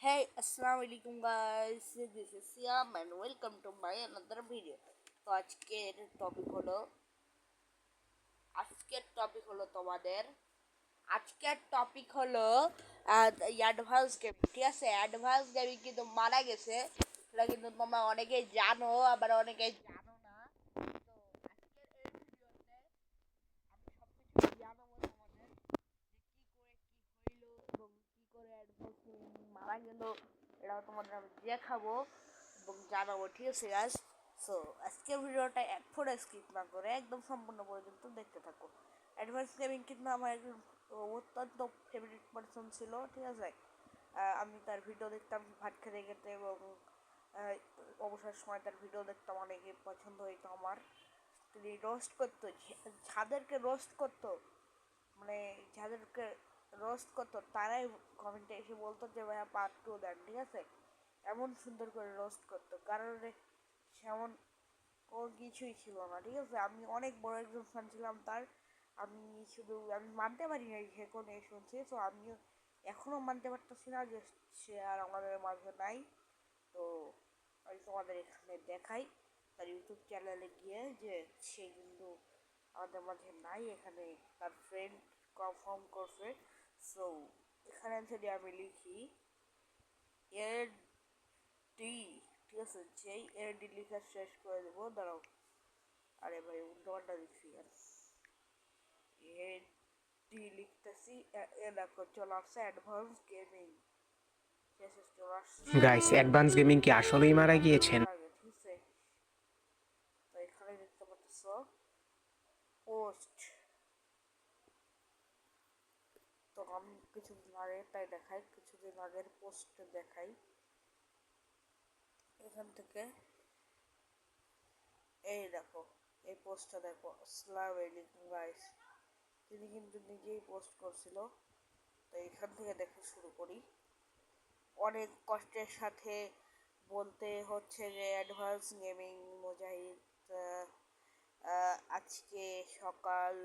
Hey, Assalamu alaikum guys. This is Siam and welcome to my another video. তো আজকের topic হলো তোমাদের আজকের টপিক হলো অ্যাডভান্স গেম। ঠিক আছে, অ্যাডভান্স গেমিং কিন্তু মারা গেছে, সেটা কিন্তু তোমরা অনেকেই জানো, আবার অনেকেই জানো না। তো আজকের এই ভিডিওতে আমি সবকিছু জানাবো তোমাদের, যে কি করে কি হইলো এবং কি করে অ্যাডভান্স মারা গেল, এটাও তোমাদের আমি দেখাবো এবং জানাবো। ঠিক আছে গাইস, সো আজকের ভিডিওটা এক ফোটা স্কিপ না করে একদম সম্পূর্ণ পর্যন্ত দেখতে থাকো। অ্যাডভান্স গেমিং কিন্তু আমার একজন অত্যন্ত ফেভারিট পার্সন ছিল। ঠিক আছে, আমি তার ভিডিও দেখতাম ভাত খেতে খেতে এবং অবসর সময় তার ভিডিও দেখতাম, অনেকে পছন্দ হইতো আমার। তিনি রোস্ট করতো, যাদেরকে রোস্ট করতো, মানে যাদেরকে রোস্ট করতো তারাই কমেন্টে এসে বলতো যে ভাইয়া পার্ট 2 দেন। ঠিক আছে, এমন সুন্দর করে রোস্ট করতো, কারণ সেমন ও কিছুই ছিল না। ঠিক আছে, আমি অনেক বড় একজন ফ্যান ছিলাম তার। আমি মানতে পারি না সে কোন শুনছি, তো আমিও এখনও মানতে পারতেছি না যে সে আর আমাদের মাঝে নাই। তো আমি তোমাদের এখানে দেখাই তার ইউটিউব চ্যানেলে গিয়ে যে সে কিন্তু আমাদের মাঝে নাই, এখানে তার ফ্রেন্ড কনফার্ম করছে। সো এখানে যদি আমি লিখি এর ডি, ঠিক আছে, যেই এর ডি লিখা শেষ করে দেবো, দাঁড়াও, আরে ভাই উল্টোপাল্টা লিখছি আর, এর ডি লিখতেছি, এ দেখো চলে আসছে অ্যাডভান্স গেমিং, শেষে চলে আসছে গাইস, অ্যাডভান্স গেমিং কি আসলেই মারা গিয়েছেন? আগে। ঠিক আছে, তো এখানে দেখতে পাচ্ছ পোস্ট। তো আমি কিছুদিন আগে তাই দেখাই, কিছুদিন আগের পোস্ট দেখাই এখান থেকে। এই দেখো, এই পোস্টটা দেখো, আসসালামু আলাইকুম গাইস, তিনি কিন্তু নিজেই পোস্ট করছিল। তো এখান থেকে দেখে শুরু করি। অনেক কষ্টের সাথে বলতে হচ্ছে যে অ্যাডভান্স গেমিং মুজাহিদ আজকে সকাল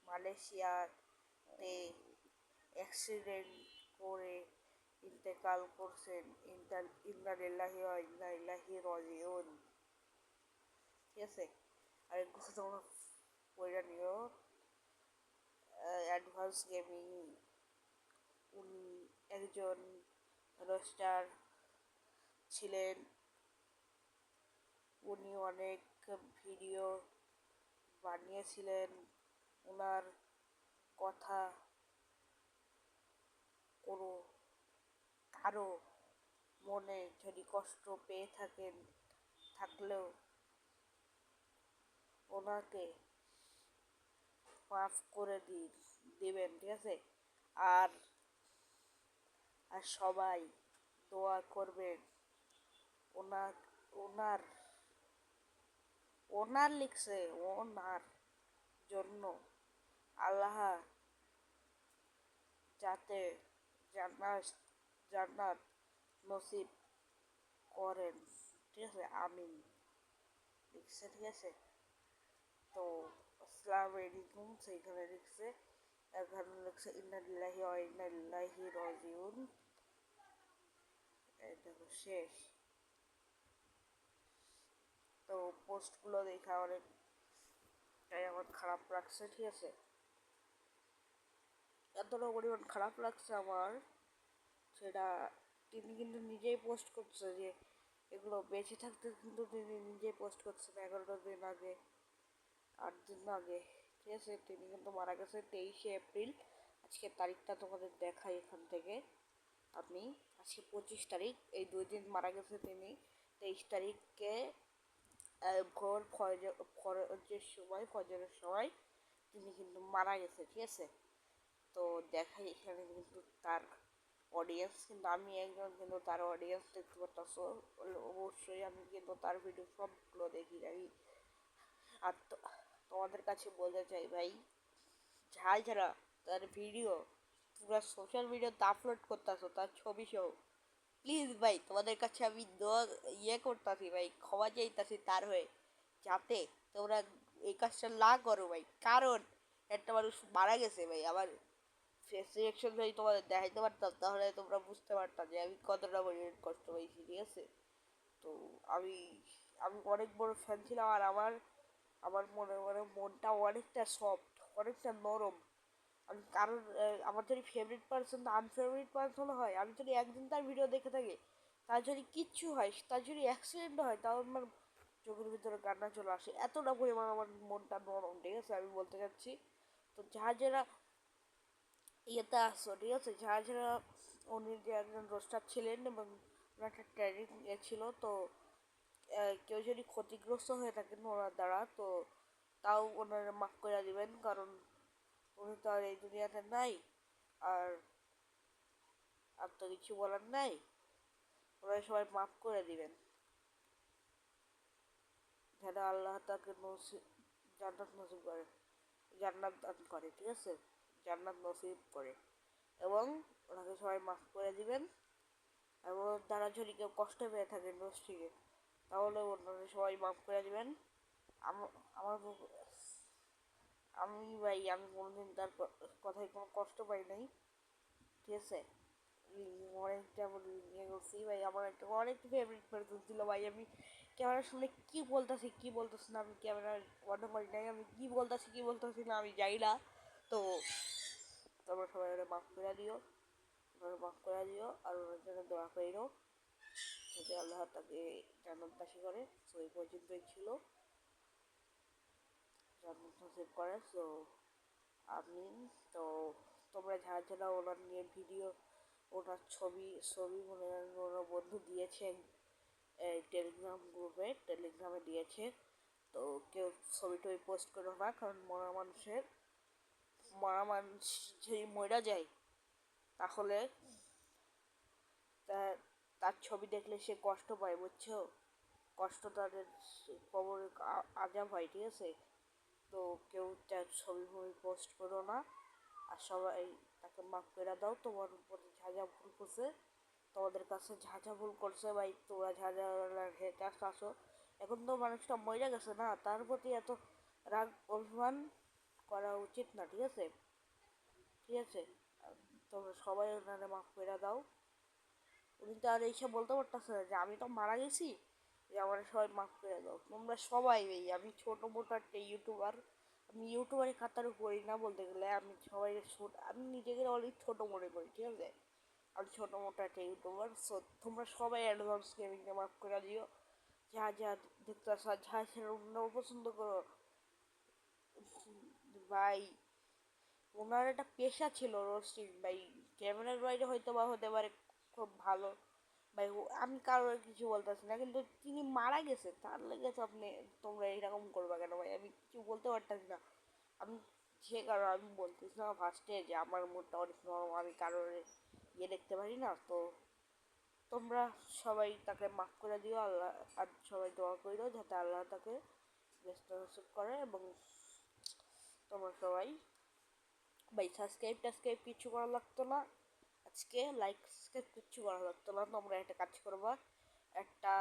মালয়েশিয়াতে অ্যাক্সিডেন্ট করে ইন্তেকাল করছেন। ইন্না লিল্লাহি ওয়া ইন্না ইলাইহি রাজিউন। ঠিক আছে, আরেক কথা তোমরা পড়ে নিও। অ্যাডভান্স গেমিং উনি একজন রোস্টার ছিলেন, উনি অনেক ভিডিও বানিয়েছিলেন। ওনার কথা কোনো কারো মনে যদি কষ্ট পেয়ে থাকলেও ওনাকে মাফ করে দিবেন। ঠিক আছে, আর আর সবাই দোয়া করবেন ওনার ওনার ওনার লিখছে ওনার জন্য, আল্লাহ যাতে জান্নাত জান্নাত নসিব করেন। ঠিক আছে, আমিন লিখছে। ঠিক আছে, তো আসসালামু আলাইকুম সেইখানে লিখছে, এখানে লিখছে ইন্না লিল্লাহি ওয়া ইন্না ইলাইহি রাজিউন। এই দেখো শেষ। তো পোস্টগুলো দেখা অনেকটাই আমার খারাপ লাগছে। ঠিক আছে, এতটা পরিমাণ খারাপ লাগছে আমার, সেটা তিনি কিন্তু নিজেই পোস্ট করছে যে এগুলো বেঁচে থাকতে, কিন্তু তিনি নিজেই পোস্ট করছেন 11টা দিন আগে, 8 দিন আগে। ঠিক আছে, তিনি কিন্তু মারা গেছে 23শে এপ্রিল। আজকের তারিখটা তোমাদের দেখাই এখান থেকে আমি। আজকে 25 তারিখ, এই 2 দিন মারা গেছে তিনি। 23 তারিখে ভোর ফজরের সময় তিনি কিন্তু মারা গেছে। ঠিক আছে, তো দেখাই এখানে কিন্তু তার অডিয়েন্স, কিন্তু আমি একজন কিন্তু তার অডিয়েন্স দেখতে পারতাম। অবশ্যই আমি কিন্তু তার ভিডিও সবগুলো দেখি রাখি। আর তোমাদের কাছে বলতে চাই ভাই, যারা তার ভিডিও পুরো সোশ্যাল মিডিয়াতে আপলোড করতেছো, তার ছবি সহ, প্লিজ ভাই তোমাদের কাছে আমি করতেছি ভাই, ক্ষমা চাইতাছি তার হয়ে, যাতে তোমরা এই কাজটা না করো ভাই। কারণ একটা মানুষ মারা গেছে ভাই, আমার রিয়াকশন যদি তোমাদের দেখাইতে পারতাম তাহলে তোমরা বুঝতে পারতাম যে আমি কতটা পরিমাণ কষ্ট পাইছি, ঠিক আছে। তো আমি আমি অনেক বড় ফ্যান ছিলাম, আর আমার আমার মনে মনে মনটা অনেকটা সফট, অনেকটা নরম। আমি কারণ আমার যদি ফেভারিট পার্সন আনফেভারিট পার্সন হয়, আমি যদি একদিন তার ভিডিও দেখে থাকি, তার যদি কিচ্ছু হয়, তার যদি অ্যাক্সিডেন্ট হয়, তাও আমার চোখের ভিতরে কান্না চলে আসে, এতটা পরিমাণ আমার মনটা নরম, ঠিক আছে, আমি বলতে চাচ্ছি। তো যারা যারা ইয়েতে আসছো, ঠিক আছে, যারা যারা উনি যে একজন রোস্টার ছিলেন এবং ওনার একটা ট্রেনিং ছিল, তো কেউ যদি ক্ষতিগ্রস্ত হয়ে থাকেন ওনার দ্বারা, তো তাও ওনারা মাফ করে দিবেন, কারণ উনি তো আর এই দুনিয়াতে নাই। আর আর তো কিছু বলার নাই, ওনারা সবাই মাফ করে দিবেন, যেন আল্লাহ তাকে জান্নাত নসিব করে, জান্নাত দান করে, ঠিক আছে, জান্নাত নসিব করে। এবং ওনাকে সবাই মাফ করে দিবেন। এবং তারা যদি কেউ কষ্ট পেয়ে থাকেন রোস্টিংয়ে, তাহলে ওনাকে সবাই মাফ করে দিবেন। আমার আমি কোনোদিন তার কথায় কোনো কষ্ট পাই নাই, ঠিক আছে। অনেকটা ইয়ে করছি ভাই, আমার একটা অনেক ফেভারিট পার্সন ছিল ভাই। আমি ক্যামেরার সামনে কি বলতেছি না, আমি ক্যামেরা বন্ধ করি নাই, আমি কি বলতেছি না আমি যাই না। তো তোমরা সবাই ওরা মাফ করে দিও, ওরা মাফ করে দিও, আর ওনার জন্য দোয়া করিও যাতে আল্লাহ তাকে জান্নাতবাসী করে। তো এই পর্যন্তই ছিল, জান্নাত নসিব করে। সো আমি তো তোমরা যারা যারা ওনার নিয়ে ভিডিও, ওনার ছবি ছবি মনে হয় ওনার বন্ধু দিয়েছে টেলিগ্রামে দিয়েছে। তো কেউ ছবি টবি পোস্ট করো না, কারণ মরা মানুষ যদি মরা যায়, তাহলে তার তার ছবি দেখলে সে কষ্ট পায়, বুঝছো, কষ্ট তাদের কবরে আজাব হয়, ঠিক আছে। তো কেউ তার ছবি পোস্ট করো না, আর সবাই তাকে মাফ করে দাও। তোমার উপরে যা যা ভুল করছে, তোমাদের কাছে যা যা ভুল করছে ভাই, তোমরা যা যা হেটার্স আসো, এখন তো মানুষটা মরে গেছে না, তার প্রতি এত রাগ অভিমান করা উচিত না, ঠিক আছে, ঠিক আছে। তোমরা সবাই ওনারে মাফ করে দাও। উনি তো আর এইসব বলতে পারতেছে না যে আমি তো মারা গেছি, যে আমার সবাই মাফ করে দাও। তোমরা সবাই ভাই, আমি ছোট মোটো একটা ইউটিউবার, আমি ইউটিউবারের খাতারও করি না বলতে গেলে, আমি সবাই আমি নিজেকে অনেক ছোট মনে করি, ঠিক আছে। আমি ছোটো মোটো একটা ইউটিউবার। সো তোমরা সবাই অ্যাডভান্স গেমিংকে মাফ করে দিও। যা যা দেখতে আসা, যা সেটা পছন্দ করো ভাই, ওনার একটা পেশা ছিল রোস্টিং ভাই, ক্যামেরার বাইরে হয়তো বা হতে পারে খুব ভালো ভাই, আমি কারোর কিছু বলতেছি না, কিন্তু তিনি মারা গেছে, তার লেগে তো তোমরা এরকম করবা কেন ভাই, আমি কিছু বলতে পারতেছি না। আমি সে কারণ আমি বলতেছি না ফার্স্টে যে আমার মুডটা অনেক নরম, আমি কারোর ইয়ে দেখতে পারি না। তো তোমরা সবাই তাকে মাফ করে দিও, আল্লাহ, আর সবাই দোয়া করিও যাতে আল্লাহ তাকে ব্যস্ত নসিব করে। এবং তোমরা সবাই ভাই সাবস্ক্রাইব কিছু করা লাগতো না আজকে, লাইক সাবস্ক্রাইব কিচ্ছু করা লাগতো না। তোমরা একটা কাজ করবা, একটা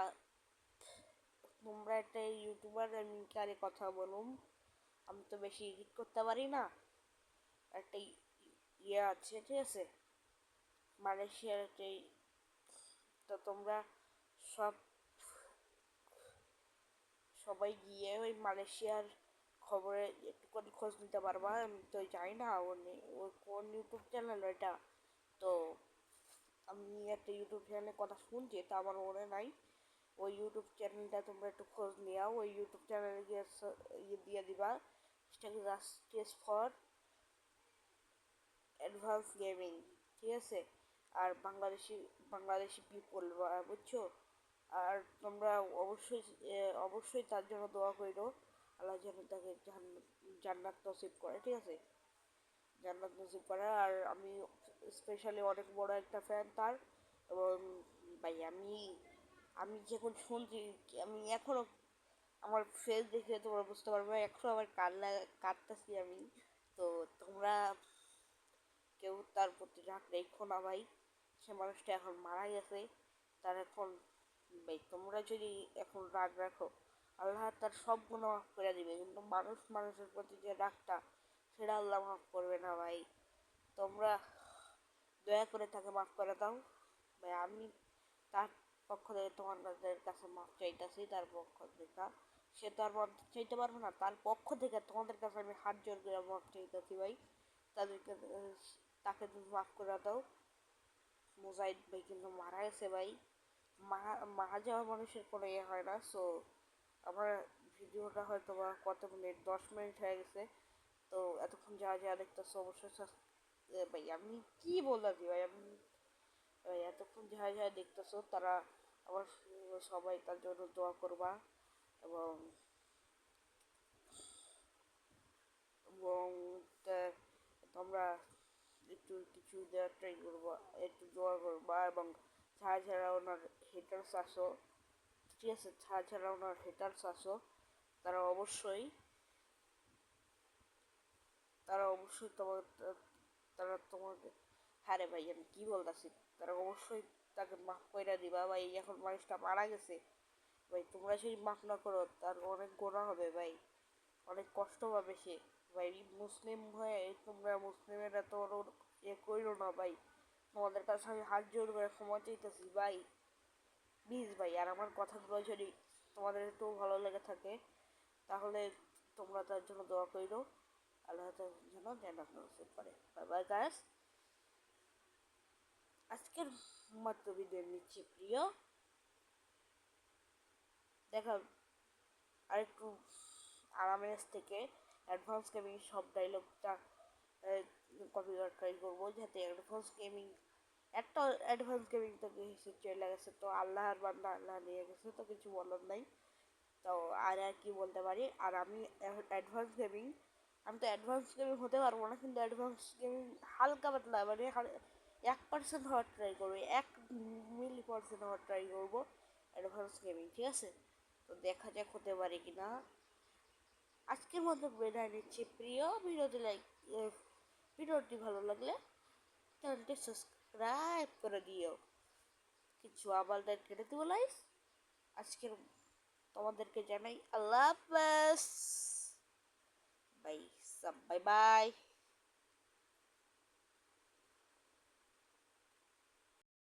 তোমরা একটা ইউটিউবার, আমি কারে কথা বলুম, আমি তো বেশি এডিট করতে পারি না, একটা ইয়ে আছে, ঠিক আছে, মালয়েশিয়ার একটা, তো তোমরা সব সবাই গিয়ে ওই মালয়েশিয়ার খবরে একটুখানি খোঁজ নিতে পারবা। আমি তো জানি না ওর কোন ইউটিউব চ্যানেল ওইটা। তো আমি একটা ইউটিউব চ্যানেলের কথা শুনছি, তা আমার মনে নাই। ওই ইউটিউব চ্যানেলটা তোমরা একটু খোঁজ নিও, ওই ইউটিউব চ্যানেলে গিয়ে ইয়ে দিয়ে দিবা, জাস্টিস ফর অ্যাডভান্স গেমিং, ঠিক আছে। আর বাংলাদেশি পিপল, বুঝছো। আর তোমরা অবশ্যই অবশ্যই তার জন্য দোয়া করো, আল্লাহ যেন তাকে জান্নাত নসিব করে, ঠিক আছে, জান্নাত নসিব করে। আর আমি স্পেশালি অনেক বড় একটা ফ্যান তার। এবং ভাই আমি যখন শুনছি, আমি এখনো আমার ফেস দেখে তোমরা বুঝতে পারবে, এখনো আমার কাঁদতেছি আমি। তো তোমরা কেউ তার প্রতি রাগ রেখো না ভাই, সে মানুষটা এখন মারা গেছে, তার এখন ভাই তোমরা যদি এখন রাগ রাখো, আল্লাহ তার সব গুণ মাফ করে দিবে, কিন্তু মানুষের প্রতি যে রাগটা, সেটা আল্লাহ মাফ করবে না ভাই। তোমরা দয়া করে তাকে মাফ করে দাও ভাই। আমি তার পক্ষ থেকে তোমাদের কাছে মাফ চাইতেছি, তার পক্ষ থেকে। সে তো আর মাফ চাইতে পারবে না, তার পক্ষ থেকে তোমাদের কাছে আমি হাত জোর করে মাফ চাইতেছি ভাই। তাদেরকে তাকে তুমি মাফ করে দাও। মুজাহিদ ভাই কিন্তু মারা গেছে ভাই। মারা যাওয়া মানুষের কোনো ইয়ে হয় না। সো আমার ভিডিওটা হয়তো বা কত মিনিট, 10 মিনিট হয়ে গেছে। তো এতক্ষণ যা যা দেখতেছো অবশ্যই ভাই আমি কি বললাম ভাই, আমি ভাই এতক্ষণ যা যা দেখতেছো তারা আমার সবাই তার জন্য দোয়া করবা। এবং এবং তোমরা একটু কিছু দেওয়ার ট্রাই করবা, একটু দোয়া করবা। এবং যারা যারা ওনার হেটার্স আসো, ঠিক আছে, যারা যারা ওনার হেটার্স আসো তারা অবশ্যই তোমার, তারা তোমাকে, হ্যাঁ রে ভাই আমি কি বলতেছি, তারা অবশ্যই তাকে মাফ করে দিবা ভাই। এখন মানুষটা মারা গেছে ভাই, তোমরা যদি মাফ না করো তার অনেক গোনা হবে ভাই, অনেক কষ্ট পাবে সে ভাই। মুসলিম হয়ে তোমরা মুসলিমেরা তো এ কইরো না ভাই। তোমাদের কাছে আমি হাত জোর করে ক্ষমা চাইতেছি ভাই, প্লিজ ভাই। আর আমার কথাগুলো যদি তোমাদের একটু ভালো লেগে থাকে তাহলে তোমরা তার জন্য দোয়া করো। আল্লাহ তার জন্য জান্নাত নসিব করে। বাই বাই গাইস, আজকের মাত্র বিদায় নিচ্ছি প্রিয়। দেখা আরেকটু আরামের থেকে অ্যাডভান্স গেমিং সব ডায়লগটা কপিবার ট্রাই করবো, যাতে অ্যাডভান্স গেমিং একটা অ্যাডভান্স গেমিং তো চলে গেছে, তো আল্লাহর বান্দা আল্লাহ নিয়ে গেছে, তো কিছু বলার নাই। তো আর আর কি বলতে পারি। আর আমি অ্যাডভান্স গেমিং, আমি তো অ্যাডভান্স গেমিং হতে পারবো না, কিন্তু অ্যাডভান্স গেমিং হালকা পাতলা মানে 1% হওয়ার ট্রাই করবো, 1 মিলি% হওয়ার ট্রাই করবো অ্যাডভান্স গেমিং, ঠিক আছে। তো দেখা যাক হতে পারে কিনা। আজকের মতো বিদায় নিচ্ছি প্রিয়। ভিডিওটি ভালো লাগলে চ্যানেলটি সাবস্ক্রাইব করে দিও। কিছু আমাদের কেটে দেবো লাইস। আজকের তোমাদেরকে জানাই আল্লাহ হাফেজ, বাই বাই বাই।